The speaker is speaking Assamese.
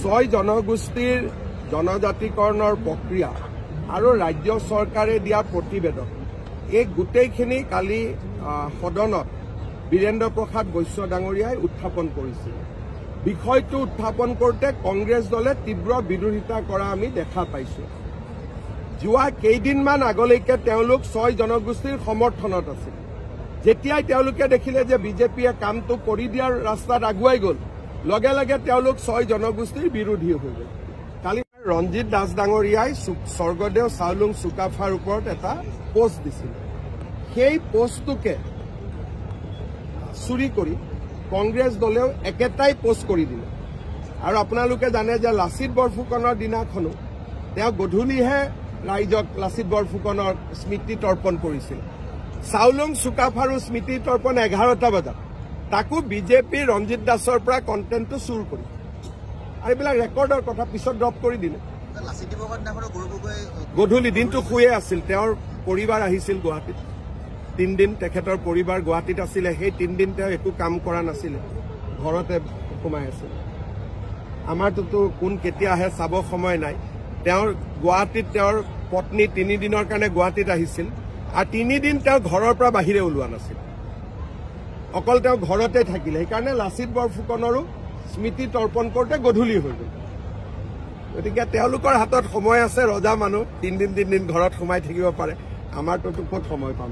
ছয় জনগোষ্ঠীৰ জনজাতিকৰণৰ প্ৰক্ৰিয়া আৰু ৰাজ্য চৰকাৰে দিয়া প্ৰতিবেদন এই গোটেইখিনি কালি সদনত বীৰেন্দ্ৰ প্ৰসাদ বৈশ্য ডাঙৰীয়াই উত্থাপন কৰিছিল। বিষয়টো উত্থাপন কৰোঁতে কংগ্ৰেছ দলে তীব্ৰ বিৰোধিতা কৰা আমি দেখা পাইছোঁ। যোৱা কেইদিনমান আগলৈকে তেওঁলোক ছয় জনগোষ্ঠীৰ সমৰ্থনত আছিল। যেতিয়াই তেওঁলোকে দেখিলে যে বিজেপিয়ে কামটো কৰি দিয়াৰ ৰাস্তাত আগুৱাই গ'ল, লগে লগে তেওঁলোক ছয় জনগোষ্ঠীৰ বিৰোধী হৈ গ'ল। কালি ৰঞ্জিত দাস ডাঙৰীয়াই স্বৰ্গদেউ চাওলুং চুকাফাৰ ওপৰত এটা পোষ্ট দিছিল। সেই পোষ্টটোকে চুৰি কৰি কংগ্ৰেছ দলেও একেটাই পোষ্ট কৰি দিলে। আৰু আপোনালোকে জানে যে লাচিত বৰফুকনৰ দিনাখনো তেওঁ গধূলিহে ৰাইজক লাচিত বৰফুকনৰ স্মৃতি তৰ্পণ কৰিছিল। চাওলুং চুকাফাৰো স্মৃতি তৰ্পণ 11টা বজাত, তাকো বিজেপিৰ ৰঞ্জিত দাসৰ পৰা কণ্টেণ্টটো চুৰ কৰি, আৰু এইবিলাক ৰেকৰ্ডৰ কথা পিছত ড্ৰপ কৰি দিলে। গধূলি দিনটো শুয়ে আছিল। তেওঁৰ পৰিবাৰ আহিছিল গুৱাহাটীত, 3 দিন তেখেতৰ পৰিবাৰ গুৱাহাটীত আছিলে। সেই 3 দিন তেওঁ একো কাম কৰা নাছিলে, ঘৰতে সোমাই আছিল। আমাৰটোতো কোন কেতিয়া আহে চাব সময় নাই। তেওঁৰ গুৱাহাটীত তেওঁৰ পত্নী 3 দিনৰ কাৰণে গুৱাহাটীত আহিছিল, আৰু 3 দিন তেওঁ ঘৰৰ পৰা বাহিৰে ওলোৱা নাছিল, অকল তেওঁ ঘৰতে থাকিলে। সেইকাৰণে লাচিত বৰফুকনৰো স্মৃতি তৰ্পণ কৰোঁতে গধূলি হৈ গ'ল। গতিকে তেওঁলোকৰ হাতত সময় আছে, ৰজা মানুহ 3 দিন ঘৰত সোমাই থাকিব পাৰে। আমাৰটোতো ক'ত সময় পাম।